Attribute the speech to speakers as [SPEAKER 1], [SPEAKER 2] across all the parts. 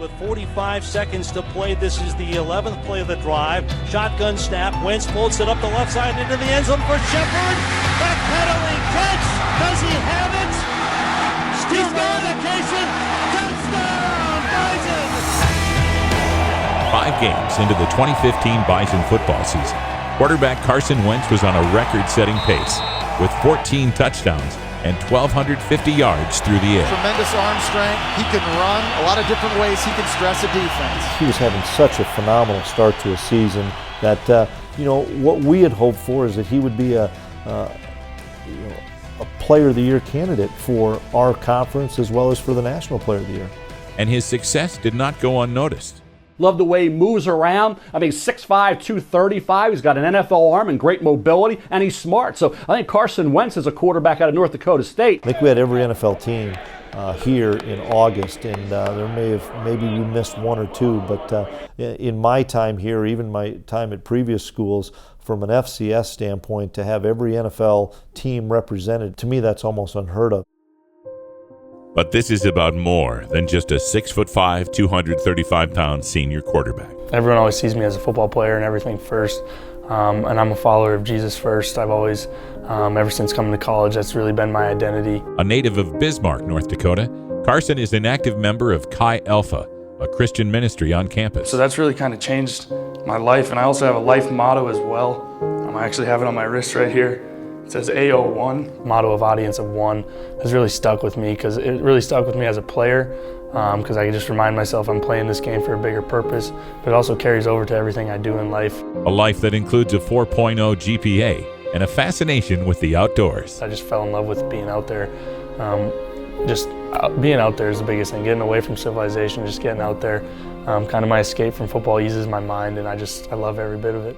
[SPEAKER 1] with 45 seconds to play. This is the 11th play of the drive. Shotgun snap. Wentz floats it up the left side into the end zone for Shepard. Backpedaling catch. Does he have it? Still on occasion. Touchdown, Bison!
[SPEAKER 2] 5 games into the 2015 Bison football season, quarterback Carson Wentz was on a record-setting pace with 14 touchdowns and 1,250 yards through the air.
[SPEAKER 3] Tremendous arm strength. He can run a lot of different ways. He can stress a defense.
[SPEAKER 4] He was having such a phenomenal start to a season that, what we had hoped for is that he would be a Player of the Year candidate for our conference as well as for the National Player of the Year.
[SPEAKER 2] And his success did not go unnoticed.
[SPEAKER 5] Love the way he moves around. I mean, 6'5", 235. He's got an NFL arm and great mobility, and he's smart. So I think Carson Wentz is a quarterback out of North Dakota State.
[SPEAKER 4] I think we had every NFL team here in August, and maybe we missed one or two, but in my time here, even my time at previous schools, from an FCS standpoint, to have every NFL team represented, to me that's almost unheard of.
[SPEAKER 2] But this is about more than just a 6'5", 235-pound senior quarterback.
[SPEAKER 6] Everyone always sees me as a football player and everything first, and I'm a follower of Jesus first. I've always, ever since coming to college, that's really been my identity.
[SPEAKER 2] A native of Bismarck, North Dakota, Carson is an active member of Chi Alpha, a Christian ministry on campus.
[SPEAKER 6] So that's really kind of changed my life, and I also have a life motto as well. I actually have it on my wrist right here. It says AO1, motto of audience of one, has really stuck with me because it really stuck with me as a player because I can just remind myself I'm playing this game for a bigger purpose, but it also carries over to everything I do in life.
[SPEAKER 2] A life that includes a 4.0 GPA and a fascination with the outdoors.
[SPEAKER 6] I just fell in love with being out there. Being out there is the biggest thing, getting away from civilization, just getting out there. Kind of my escape from football eases my mind, and I love every bit of it.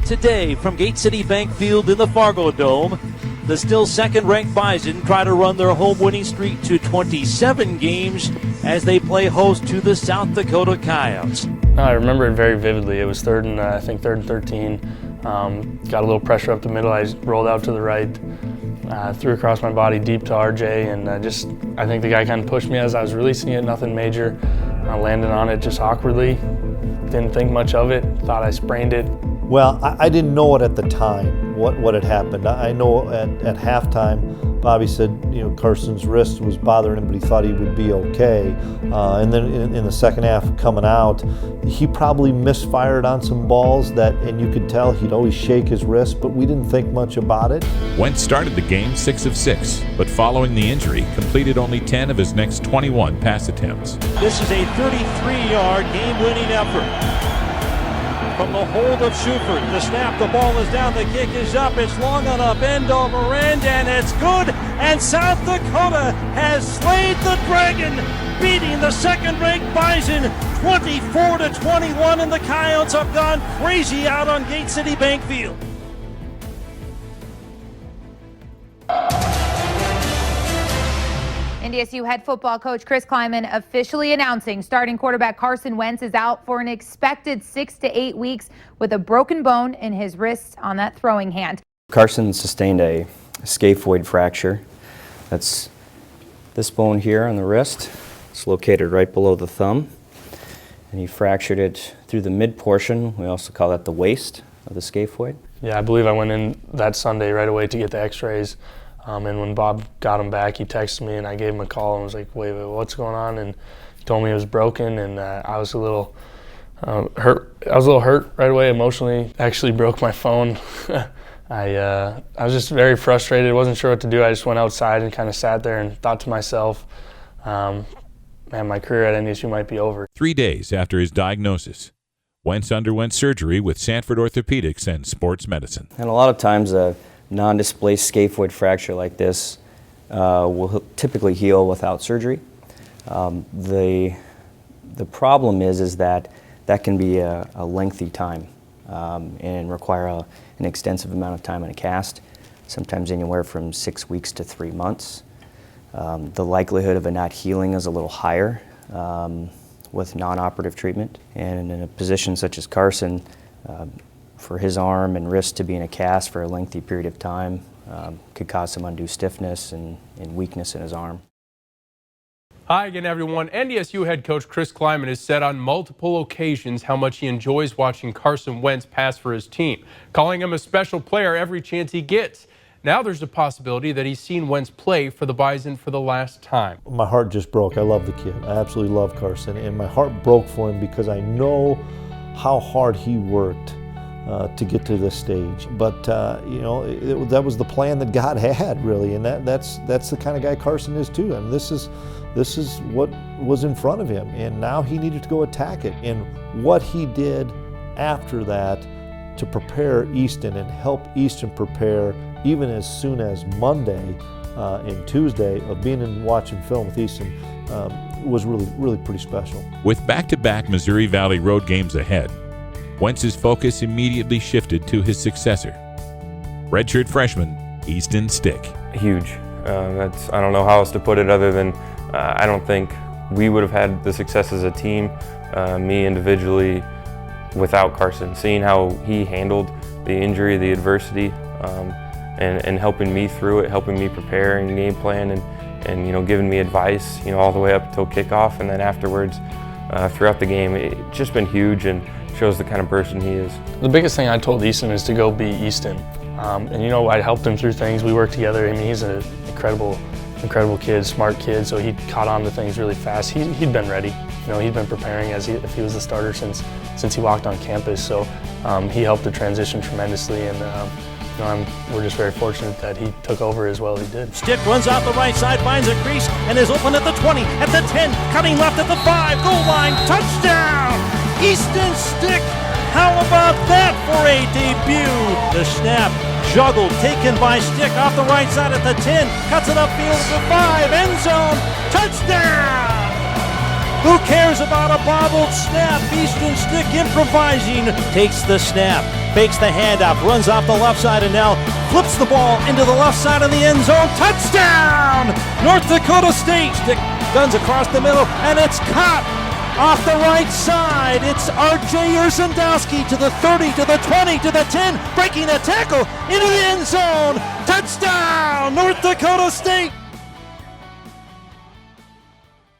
[SPEAKER 1] Today from Gate City Bank Field in the Fargo Dome, the still second-ranked Bison try to run their home winning streak to 27 games as they play host to the South Dakota Coyotes.
[SPEAKER 6] I remember it very vividly. It was third and 13. Got a little pressure up the middle. I rolled out to the right, threw across my body deep to RJ, and I think the guy kind of pushed me as I was releasing it, nothing major. I landed on it just awkwardly. Didn't think much of it, thought I sprained it.
[SPEAKER 4] Well, I didn't know it at the time, what had happened. I know at halftime, Bobby said, Carson's wrist was bothering him, but he thought he would be okay. And then in the second half coming out, he probably misfired on some balls and you could tell he'd always shake his wrist, but we didn't think much about it.
[SPEAKER 2] Wentz started the game 6 of 6, but following the injury, completed only 10 of his next 21 pass attempts.
[SPEAKER 1] This is a 33-yard game-winning effort. From the hold of Schufert, the snap, the ball is down, the kick is up, it's long enough, end over end, and it's good, and South Dakota has slayed the Dragon, beating the second-ranked Bison 24-21, and the Coyotes have gone crazy out on Gate City Bank Field.
[SPEAKER 7] NDSU head football coach Chris Kleiman officially announcing starting quarterback Carson Wentz is out for an expected 6 to 8 weeks with a broken bone in his wrist on that throwing hand.
[SPEAKER 8] Carson sustained a scaphoid fracture. That's this bone here on the wrist. It's located right below the thumb. And he fractured it through the mid portion. We also call that the waist of the scaphoid.
[SPEAKER 6] Yeah, I believe I went in that Sunday right away to get the x-rays. And when Bob got him back, he texted me and I gave him a call and was like, wait, what's going on? And he told me it was broken, and I was a little hurt. I was a little hurt right away emotionally. Actually broke my phone. I was just very frustrated. Wasn't sure what to do. I just went outside and kind of sat there and thought to myself, man, my career at NDSU might be over.
[SPEAKER 2] 3 days after his diagnosis, Wentz underwent surgery with Sanford Orthopedics and Sports Medicine.
[SPEAKER 8] And a lot of times a non-displaced scaphoid fracture like this will typically heal without surgery. The problem is that can be a lengthy time and require an extensive amount of time in a cast, sometimes anywhere from 6 weeks to 3 months. The likelihood of it not healing is a little higher with non-operative treatment. And in a position such as Carson, for his arm and wrist to be in a cast for a lengthy period of time could cause some undue stiffness and weakness in his arm.
[SPEAKER 9] Hi again, everyone. NDSU head coach Chris Kleiman has said on multiple occasions how much he enjoys watching Carson Wentz pass for his team, calling him a special player every chance he gets. Now there's a possibility that he's seen Wentz play for the Bison for the last time.
[SPEAKER 4] My heart just broke. I love the kid. I absolutely love Carson, and my heart broke for him because I know how hard he worked to get to this stage. But that was the plan that God had, really, and that's the kind of guy Carson is too. I mean, this is what was in front of him, and now he needed to go attack it. And what he did after that to prepare Easton and help Easton prepare even as soon as Monday and Tuesday of being and watching film with Easton was really pretty special.
[SPEAKER 2] With back-to-back Missouri Valley road games ahead, Wentz's focus immediately shifted to his successor, redshirt freshman Easton Stick.
[SPEAKER 10] Huge. I don't know how else to put it other than I don't think we would have had the success as a team, me individually, without Carson. Seeing how he handled the injury, the adversity, and helping me through it, helping me prepare and game plan, and giving me advice, all the way up until kickoff, and then afterwards, throughout the game, it's just been huge and shows the kind of person he is.
[SPEAKER 6] The biggest thing I told Easton is to go be Easton. I helped him through things. We worked together. I mean, he's an incredible kid, smart kid, so he caught on to things really fast. He'd been ready. He'd been preparing as if he was the starter since he walked on campus. So he helped the transition tremendously, and we're just very fortunate that he took over as well as he did.
[SPEAKER 1] Stick runs out the right side, finds a crease, and is open at the 20, at the 10, cutting left at the 5, goal line, touchdown! Easton Stick! How about that for a debut? The snap juggled, taken by Stick off the right side at the 10, cuts it upfield at the 5, end zone, touchdown! Who cares about a bobbled snap? Easton Stick improvising, takes the snap, fakes the handoff, runs off the left side, and now flips the ball into the left side of the end zone, touchdown! North Dakota State. Stick guns across the middle, and it's caught off the right side. It's R.J. Urzendowski to the 30, to the 20, to the 10, breaking a tackle into the end zone. Touchdown, North Dakota State.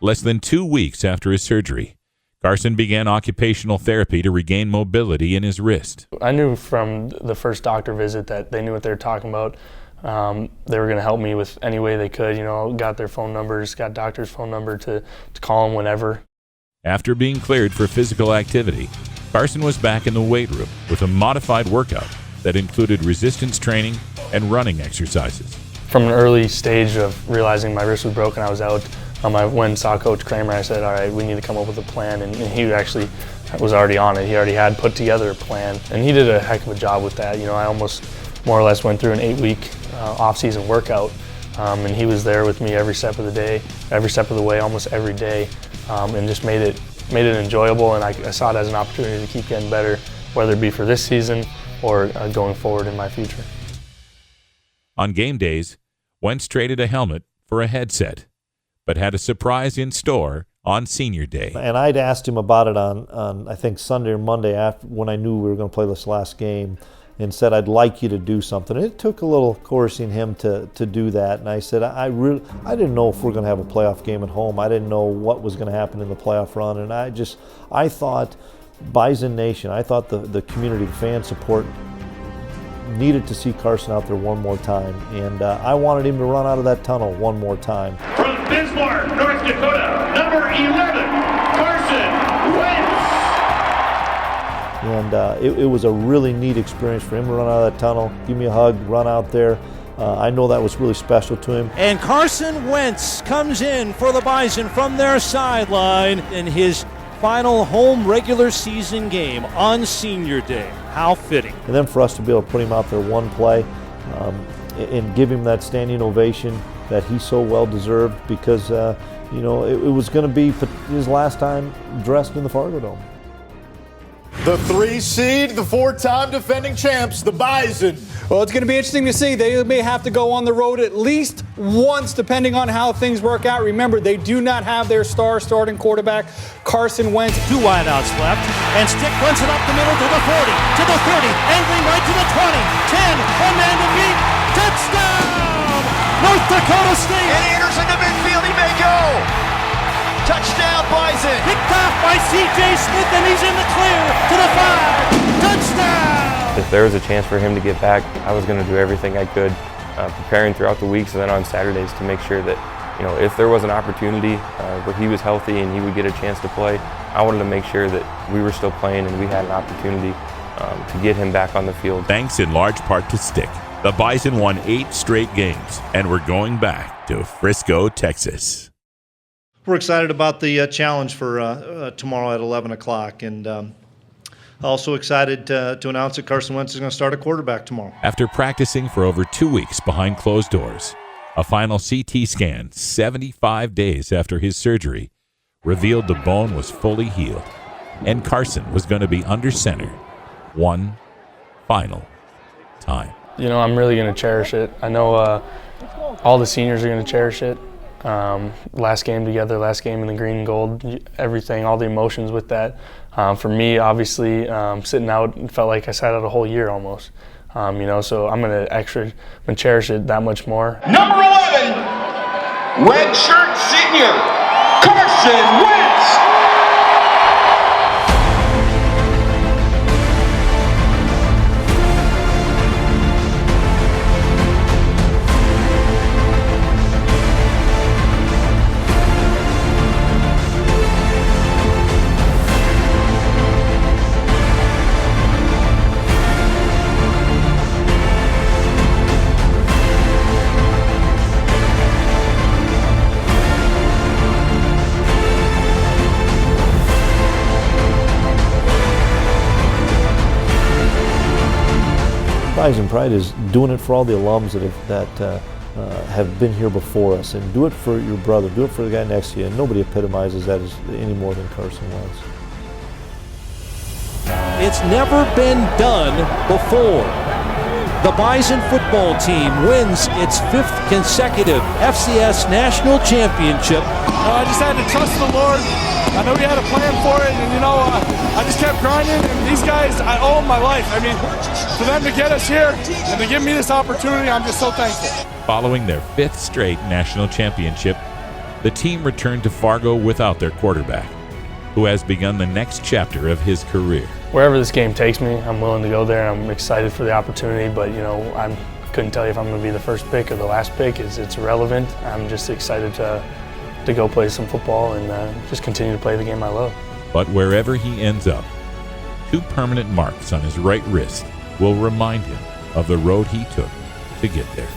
[SPEAKER 2] Less than 2 weeks after his surgery, Carson began occupational therapy to regain mobility in his wrist.
[SPEAKER 6] I knew from the first doctor visit that they knew what they were talking about. They were going to help me with any way they could. Got their phone numbers, got doctor's phone number to call them whenever.
[SPEAKER 2] After being cleared for physical activity, Carson was back in the weight room with a modified workout that included resistance training and running exercises.
[SPEAKER 6] From an early stage of realizing my wrist was broken, I was out. I went and saw Coach Kramer. I said, all right, we need to come up with a plan, and he actually was already on it. He already had put together a plan, and he did a heck of a job with that. I almost more or less went through an 8-week off-season workout, and he was there with me every step of the day, every step of the way, almost every day, and just made it enjoyable, and I saw it as an opportunity to keep getting better, whether it be for this season or going forward in my future.
[SPEAKER 2] On game days, Wentz traded a helmet for a headset, but had a surprise in store on senior day.
[SPEAKER 4] And I'd asked him about it on I think Sunday or Monday after when I knew we were going to play this last game, and said I'd like you to do something. And it took a little coercing him to do that. And I said I didn't know if we're going to have a playoff game at home. I didn't know what was going to happen in the playoff run. And I thought Bison Nation, I thought the community, the fan support needed to see Carson out there one more time. And I wanted him to run out of that tunnel one more time.
[SPEAKER 11] From Bismarck, North Dakota, number 11, Carson Wentz.
[SPEAKER 4] And it was a really neat experience for him to run out of that tunnel, give me a hug, run out there. I know that was really special to him.
[SPEAKER 1] And Carson Wentz comes in for the Bison from their sideline in his final home regular season game on senior day. How fitting.
[SPEAKER 4] And then for us to be able to put him out there one play and give him that standing ovation that he so well deserved, because it was going to be his last time dressed in the Fargo Dome.
[SPEAKER 3] The 3 seed, the 4-time defending champs, the Bison.
[SPEAKER 12] Well, it's going to be interesting to see. They may have to go on the road at least once, depending on how things work out. Remember, they do not have their star starting quarterback, Carson Wentz.
[SPEAKER 1] 2 wideouts left, and Stick runs it up the middle to the 40, to the 30, angling right to the 20, 10, one man to beat, touchdown! Dakota State.
[SPEAKER 3] And Anderson to midfield, he may go. Touchdown, Bison.
[SPEAKER 1] Picked off by C.J. Smith, and he's in the clear to the 5. Touchdown.
[SPEAKER 10] If there was a chance for him to get back, I was going to do everything I could, preparing throughout the weeks and then on Saturdays to make sure that, if there was an opportunity where he was healthy and he would get a chance to play, I wanted to make sure that we were still playing and we had an opportunity to get him back on the field.
[SPEAKER 2] Thanks in large part to Stick. The Bison won 8 straight games, and we're going back to Frisco, Texas.
[SPEAKER 4] We're excited about the challenge for tomorrow at 11 o'clock, and also excited to announce that Carson Wentz is going to start a quarterback tomorrow.
[SPEAKER 2] After practicing for over 2 weeks behind closed doors, a final CT scan 75 days after his surgery revealed the bone was fully healed, and Carson was going to be under center one final time.
[SPEAKER 6] I'm really going to cherish it. I know all the seniors are going to cherish it. Last game together, last game in the green and gold, everything, all the emotions with that. For me, obviously, sitting out, it felt like I sat out a whole year almost. So I'm going to cherish it that much more.
[SPEAKER 11] Number 11, redshirt senior, Carson Wentz.
[SPEAKER 4] Bison Pride is doing it for all the alums that have been here before us, and do it for your brother, do it for the guy next to you, and nobody epitomizes that any more than Carson Wentz.
[SPEAKER 1] It's never been done before. The Bison football team wins its 5th consecutive FCS National Championship.
[SPEAKER 12] I just had to trust the Lord. I know He had a plan for it, and I just kept grinding, and these guys, I owe them my life. I mean, for them to get us here and to give me this opportunity, I'm just so thankful.
[SPEAKER 2] Following their 5th straight national championship, the team returned to Fargo without their quarterback, who has begun the next chapter of his career.
[SPEAKER 6] Wherever this game takes me, I'm willing to go there. I'm excited for the opportunity, but I couldn't tell you if I'm going to be the first pick or the last pick. It's irrelevant. I'm just excited to go play some football and just continue to play the game I love.
[SPEAKER 2] But wherever he ends up, 2 permanent marks on his right wrist will remind him of the road he took to get there.